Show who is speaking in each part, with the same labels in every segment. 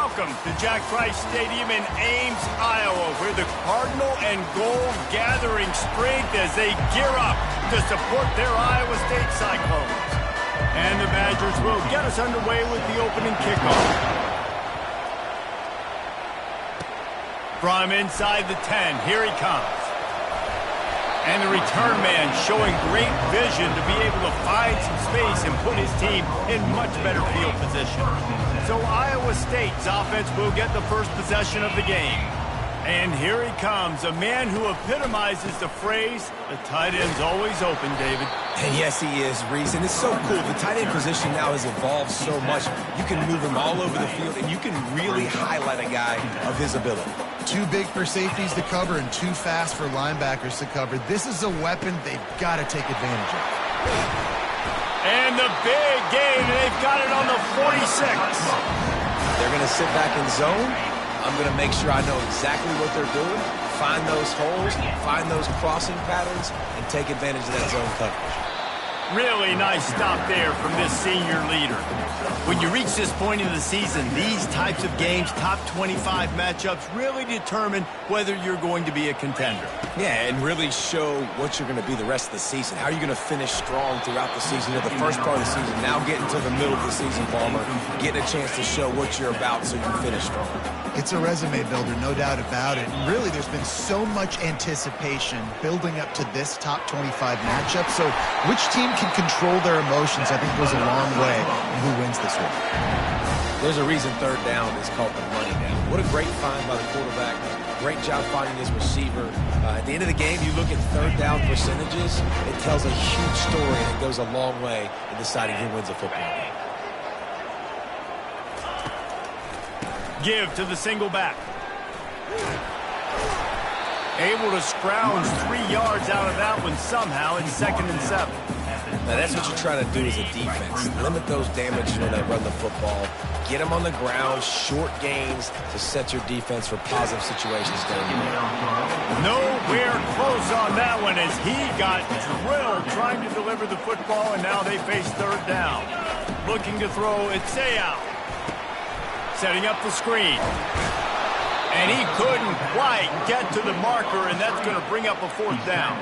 Speaker 1: welcome to Jack Trice Stadium in Ames, Iowa, where the Cardinal and Gold gathering strength as they gear up to support their Iowa State Cyclones. And the Badgers will get us underway with the opening kickoff. From inside the 10, here he comes. And the return man showing great vision to be able to find some space and put his team in much better field position. So Iowa State's offense will get the first possession of the game. And here he comes, a man who epitomizes the phrase, the tight end's always open, David.
Speaker 2: And yes, he is, Reese. And it's so cool. The tight end position now has evolved so much. You can move him all over the field, and you can really highlight a guy of his ability.
Speaker 3: Too big for safeties to cover and too fast for linebackers to cover. This is a weapon they've got to take advantage of.
Speaker 1: And the big gain, they've got it on the 46.
Speaker 2: They're going to sit back in zone. I'm going to make sure I know exactly what they're doing, find those holes, find those crossing patterns, and take advantage of that zone coverage.
Speaker 1: Really nice stop there from this senior leader. When you reach this point in the season, these types of games, top 25 matchups, really determine whether you're going to be a contender.
Speaker 2: Yeah, and really show what you're going to be the rest of the season. How are you going to finish strong throughout the season, or the first part of the season, now getting to the middle of the season, Palmer, getting a chance to show what you're about so you can finish strong.
Speaker 3: It's a resume builder, no doubt about it. And really, there's been so much anticipation building up to this top 25 matchup. So which team can control their emotions, I think, goes a long way in who wins this one.
Speaker 2: There's a reason third down is called the money down. What a great find by the quarterback. Great job finding his receiver. At the end of the game, you look at third down percentages. It tells a huge story, and it goes a long way in deciding who wins a football game.
Speaker 1: Give to the single back. Able to scrounge 3 yards out of that one somehow in 2nd and 7.
Speaker 2: Now that's what you're trying to do as a defense. Limit those damages when they run the football. Get them on the ground, short gains to set your defense for positive situations down the road.
Speaker 1: Nowhere close on that one as he got drilled trying to deliver the football, and now they face third down. Looking to throw, it's out. Setting up the screen. And he couldn't quite get to the marker, and that's going to bring up a 4th down.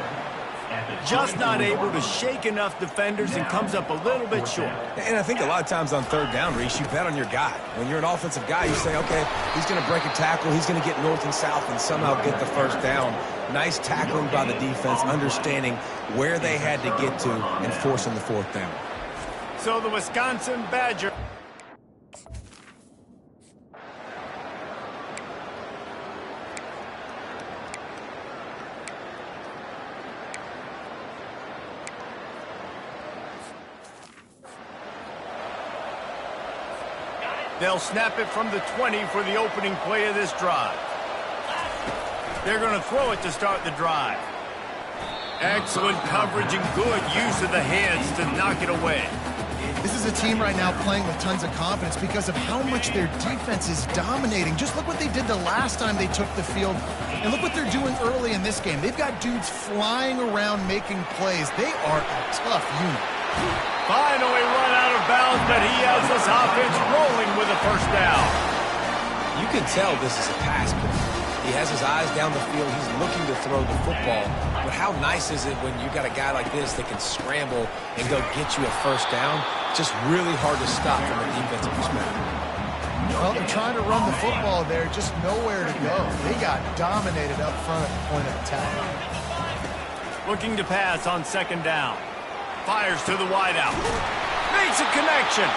Speaker 1: Just not able to shake enough defenders and comes up a little bit short.
Speaker 2: And I think a lot of times on third down, Reese, you bet on your guy. When you're an offensive guy, you say, okay, he's going to break a tackle, he's going to get north and south and somehow get the first down. Nice tackling by the defense, understanding where they had to get to and forcing the 4th down.
Speaker 1: So the Wisconsin Badgers. They'll snap it from the 20 for the opening play of this drive. They're going to throw it to start the drive. Excellent coverage and good use of the hands to knock it away.
Speaker 3: This is a team right now playing with tons of confidence because of how much their defense is dominating. Just look what they did the last time they took the field, and look what they're doing early in this game. They've got dudes flying around making plays. They are a tough unit.
Speaker 1: Finally run out of bounds, but he has this offense rolling with a 1st down.
Speaker 2: You can tell this is a pass play. He has his eyes down the field. He's looking to throw the football. But how nice is it when you got a guy like this that can scramble and go get you a 1st down? Just really hard to stop from a defensive perspective.
Speaker 3: Well, they're trying to run the football there, just nowhere to go. They got dominated up front at the point of attack.
Speaker 1: Looking to pass on 2nd down. Fires to the wideout. Makes a connection.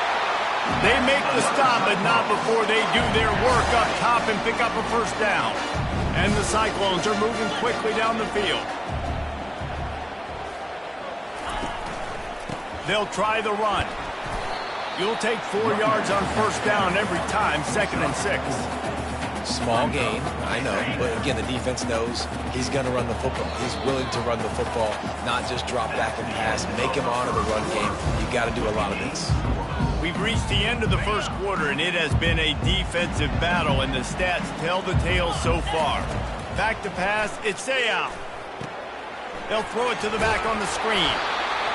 Speaker 1: They make the stop, but not before they do their work up top and pick up a 1st down. And the Cyclones are moving quickly down the field. They'll try the run. You'll take 4 yards on 1st down every time, 2nd and 6.
Speaker 2: Small gain, I know, but again, the defense knows he's going to run the football. He's willing to run the football, not just drop back and pass. Make him honor the run game. You got to do a lot of this.
Speaker 1: We've reached the end of the 1st quarter, and it has been a defensive battle, and the stats tell the tale so far. Back to pass, it's out. They'll throw it to the back on the screen.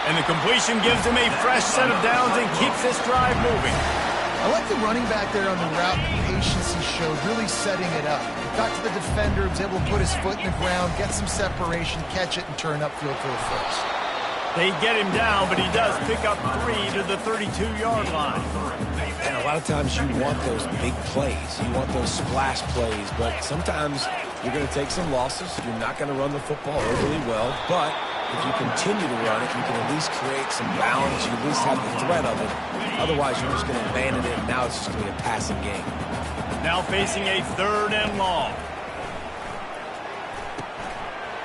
Speaker 1: And the completion gives them a fresh set of downs and keeps this drive moving.
Speaker 3: I like the running back there on the route, the patience he showed, really setting it up. Got to the defender, was able to put his foot in the ground, get some separation, catch it, and turn upfield for the first.
Speaker 1: They get him down, but he does pick up 3 to the 32-yard line.
Speaker 2: And a lot of times you want those big plays. You want those splash plays, but sometimes you're going to take some losses. You're not going to run the football overly well, but if you continue to run it, you can at least create some balance. You at least have the threat of it. Otherwise, you're just going to abandon it, and now it's just going to be a passing game.
Speaker 1: Now facing a 3rd and long.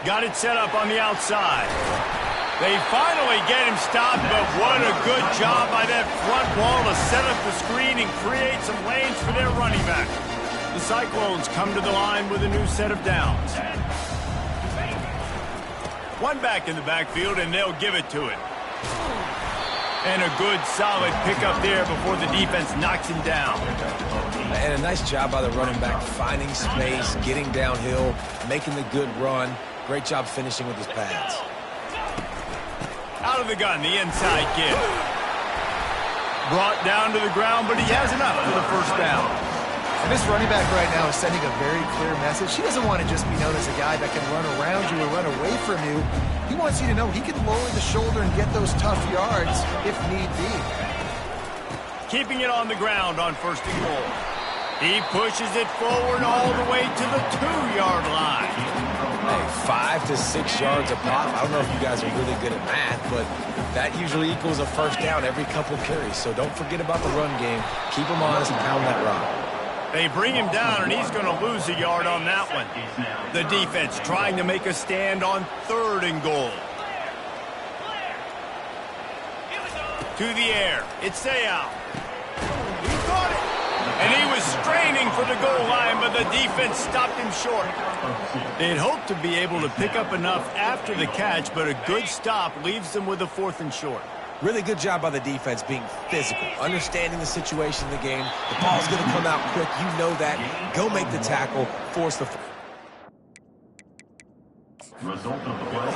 Speaker 1: Got it set up on the outside. They finally get him stopped, but what a good job by that front wall to set up the screen and create some lanes for their running back. The Cyclones come to the line with a new set of downs. One back in the backfield, and they'll give it to it. And a good, solid pickup there before the defense knocks him down.
Speaker 2: And a nice job by the running back, finding space, getting downhill, making the good run. Great job finishing with his pads.
Speaker 1: Out of the gun, the inside kid. Brought down to the ground, but he has enough for the first down.
Speaker 3: And this running back right now is sending a very clear message. He doesn't want to just be known as a guy that can run around you or run away from you. He wants you to know he can lower the shoulder and get those tough yards if need be.
Speaker 1: Keeping it on the ground on 1st and goal. He pushes it forward all the way to the 2-yard line.
Speaker 2: Hey, 5 to 6 yards a pop. I don't know if you guys are really good at math, but that usually equals a first down every couple carries. So don't forget about the run game. Keep him honest and pound that rock.
Speaker 1: They bring him down, and he's going to lose a yard on that one. The defense trying to make a stand on 3rd and goal. To the air. It's Sayal. He caught it. And he was straining for the goal line, but the defense stopped him short. They'd hoped to be able to pick up enough after the catch, but a good stop leaves them with a 4th and short.
Speaker 2: Really good job by the defense being physical, understanding the situation in the game. The ball's going to come out quick. You know that. Go make the tackle. Force the...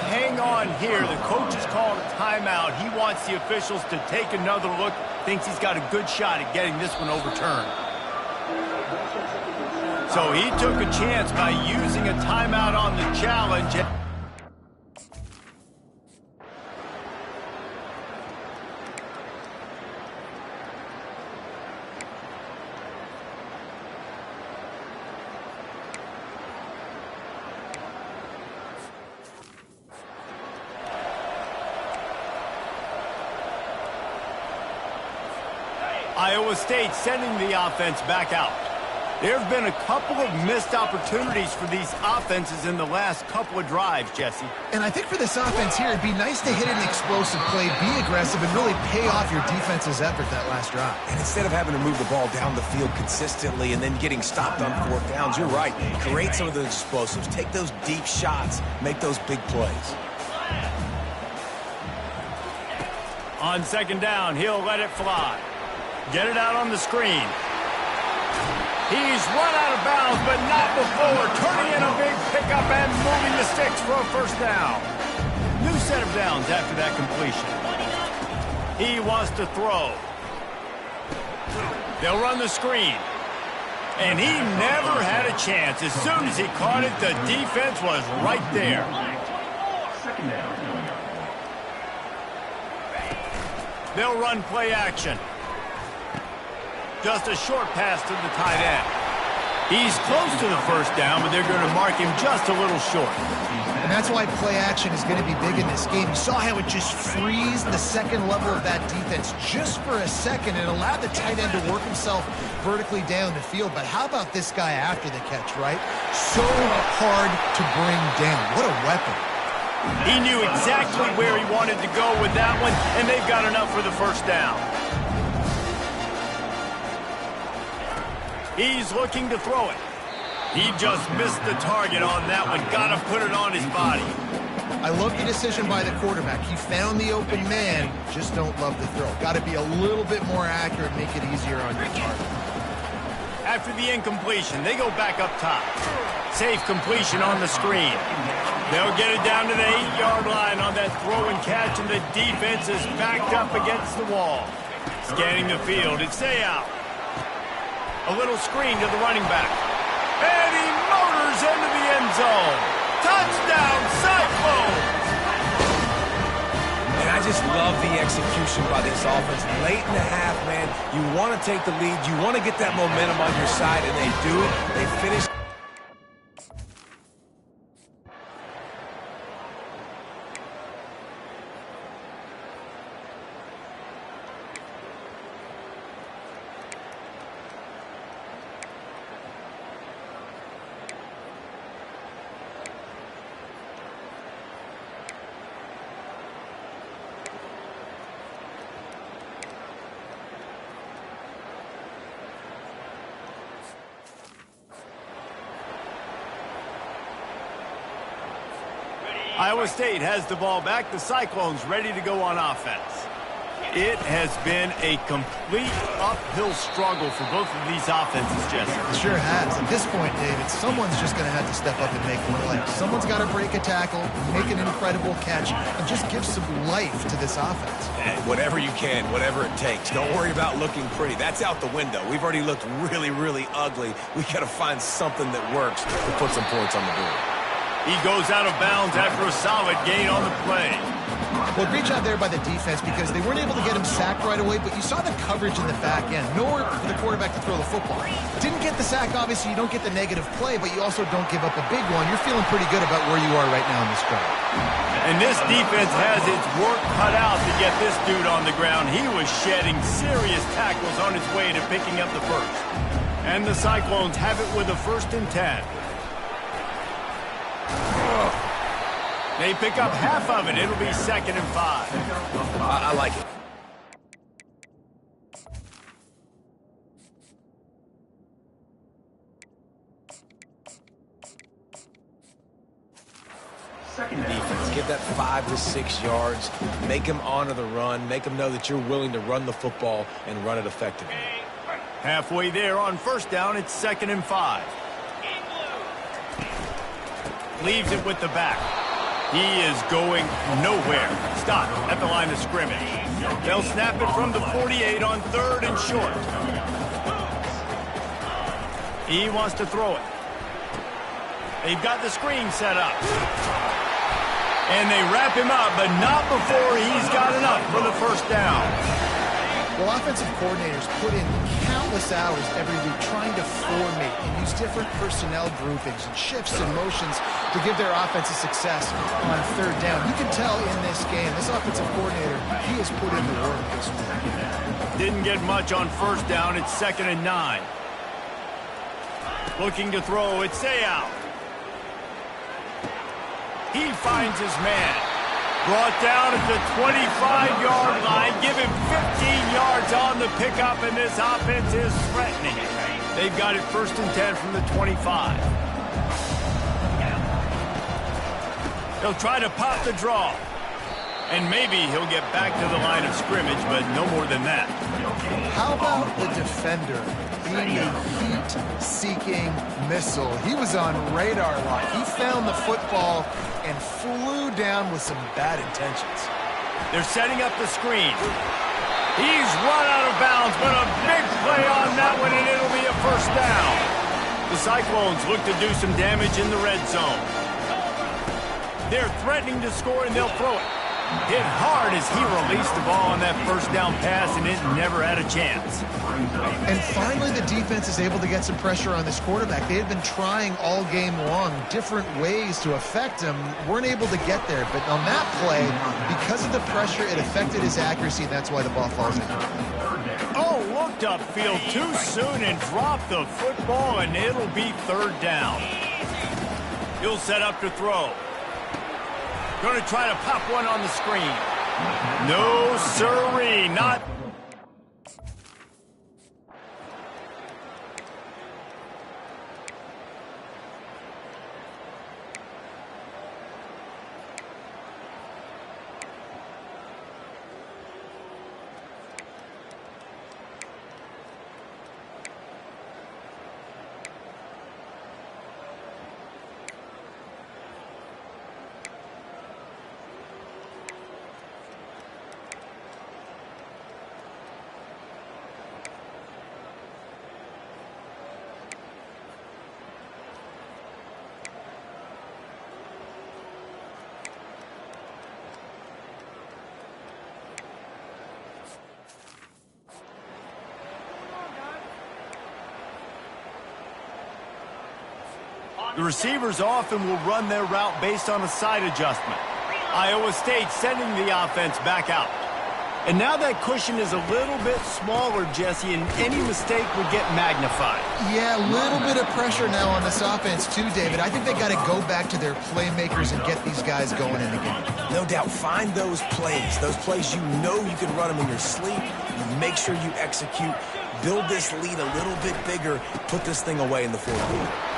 Speaker 1: Hang on here. The coach has called a timeout. He wants the officials to take another look. Thinks he's got a good shot at getting this one overturned. So he took a chance by using a timeout on the challenge. Iowa State sending the offense back out. There have been a couple of missed opportunities for these offenses in the last couple of drives, Jesse.
Speaker 3: And I think for this offense here, it'd be nice to hit an explosive play, be aggressive, and really pay off your defense's effort that last drive.
Speaker 2: And instead of having to move the ball down the field consistently and then getting stopped on 4th downs, you're right. Create some of those explosives. Take those deep shots. Make those big plays.
Speaker 1: On 2nd down, he'll let it fly. Get it out on the screen. He's run out of bounds, but not before. Turning in a big pickup and moving the sticks for a 1st down. New set of downs after that completion. He wants to throw. They'll run the screen. And he never had a chance. As soon as he caught it, the defense was right there. They'll run play action. Just a short pass to the tight end. He's close to the 1st down, but they're going to mark him just a little short.
Speaker 3: And that's why play action is going to be big in this game. You saw how it just freezed the second level of that defense just for a second and allowed the tight end to work himself vertically down the field. But how about this guy after the catch, right? So hard to bring down. What a weapon.
Speaker 1: He knew exactly where he wanted to go with that one, and they've got enough for the 1st down. He's looking to throw it. He just missed the target on that one. Got to put it on his body.
Speaker 3: I love the decision by the quarterback. He found the open man, just don't love the throw. Got to be a little bit more accurate, make it easier on your target.
Speaker 1: After the incompletion, they go back up top. Safe completion on the screen. They'll get it down to the 8-yard line on that throw and catch, and the defense is backed up against the wall. Scanning the field, it's Sayal. A little screen to the running back. And he motors into the end zone. Touchdown, Cyclones!
Speaker 2: And I just love the execution by this offense. Late in the half, man, you want to take the lead. You want to get that momentum on your side, and they do it. They finish.
Speaker 1: Iowa State has the ball back. The Cyclones ready to go on offense. It has been a complete uphill struggle for both of these offenses, Jesse.
Speaker 3: It sure has. At this point, David, someone's just going to have to step up and make a play. Someone's got to break a tackle, make an incredible catch, and just give some life to this offense.
Speaker 2: Hey, whatever you can, whatever it takes. Don't worry about looking pretty. That's out the window. We've already looked really, really ugly. We got to find something that works to put some points on the board.
Speaker 1: He goes out of bounds after a solid gain on the play.
Speaker 3: Well, great job there by the defense because they weren't able to get him sacked right away, but you saw the coverage in the back end. Nowhere for the quarterback to throw the football. Didn't get the sack, obviously. You don't get the negative play, but you also don't give up a big one. You're feeling pretty good about where you are right now in this drive.
Speaker 1: And this defense has its work cut out to get this dude on the ground. He was shedding serious tackles on his way to picking up the first. And the Cyclones have it with a 1st and 10. They pick up half of it. It'll be 2nd and 5.
Speaker 2: I like it. Defense, give that 5 to 6 yards. Make them honor the run. Make them know that you're willing to run the football and run it effectively.
Speaker 1: Halfway there on 1st down, it's 2nd and 5. Leaves it with the back. He is going nowhere. Stop at the line of scrimmage. They'll snap it from the 48 on 3rd and short. He wants to throw it. They've got the screen set up. And they wrap him up, but not before he's got enough for the 1st down.
Speaker 3: Well, offensive coordinators put in countless hours every week trying to formate and use different personnel groupings and shifts and motions to give their offensive success on 3rd down. You can tell in this game, this offensive coordinator, he has put in the work this week.
Speaker 1: Didn't get much on 1st down. It's 2nd and 9. Looking to throw. It's Seau. He finds his man. Brought down at the 25-yard line. Give him 15 yards on the pickup, and this offense is threatening. They've got it 1st and 10 from the 25. He'll try to pop the draw. And maybe he'll get back to the line of scrimmage, but no more than that.
Speaker 3: How about the defender being a heat-seeking missile? He was on radar lock. He found the football and flew down with some bad intentions.
Speaker 1: They're setting up the screen. He's run out of bounds, but a big play on that one, and it'll be a 1st down. The Cyclones look to do some damage in the red zone. They're threatening to score, and they'll throw it. Hit hard as he released the ball on that 1st down pass, and it never had a chance.
Speaker 3: And finally, the defense is able to get some pressure on this quarterback. They had been trying all game long different ways to affect him. Weren't able to get there. But on that play, because of the pressure, it affected his accuracy, and that's why the ball falls in.
Speaker 1: Oh, looked upfield too soon and dropped the football, and it'll be 3rd down. He'll set up to throw. Going to try to pop one on the screen. No, sirree, not. The receivers often will run their route based on a side adjustment. Iowa State sending the offense back out. And now that cushion is a little bit smaller, Jesse, and any mistake would get magnified.
Speaker 3: Yeah, a little bit of pressure now on this offense too, David. I think they got to go back to their playmakers and get these guys going in the game.
Speaker 2: No doubt. Find those plays you know you can run them in your sleep. You make sure you execute. Build this lead a little bit bigger. Put this thing away in the fourth quarter.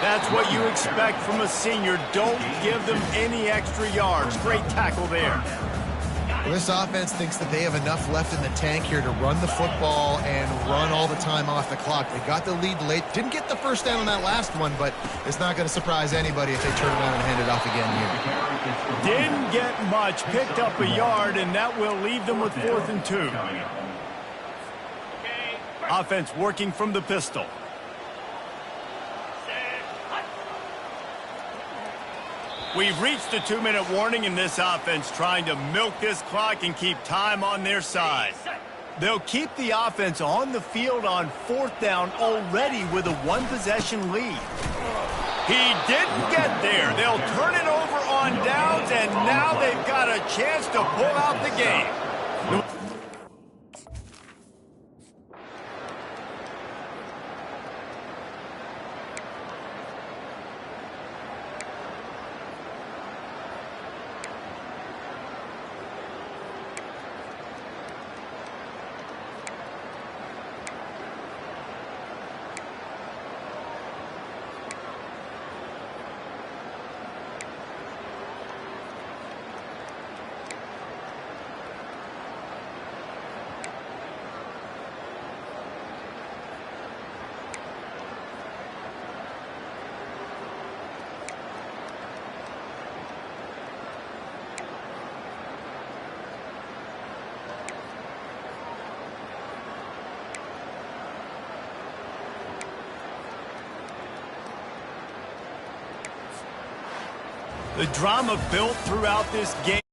Speaker 1: That's what you expect from a senior. Don't give them any extra yards. Great tackle there.
Speaker 3: Well, this offense thinks that they have enough left in the tank here to run the football and run all the time off the clock. They got the lead late. Didn't get the first down on that last one, but it's not going to surprise anybody if they turn around and hand it off again here.
Speaker 1: Didn't get much. Picked up a yard, and that will leave them with 4th and 2. Offense working from the pistol. We've reached the 2-minute warning in this offense, trying to milk this clock and keep time on their side. They'll keep the offense on the field on 4th down already with a 1-possession lead. He didn't get there. They'll turn it over on downs, and now they've got a chance to pull out the game. The drama built throughout this game.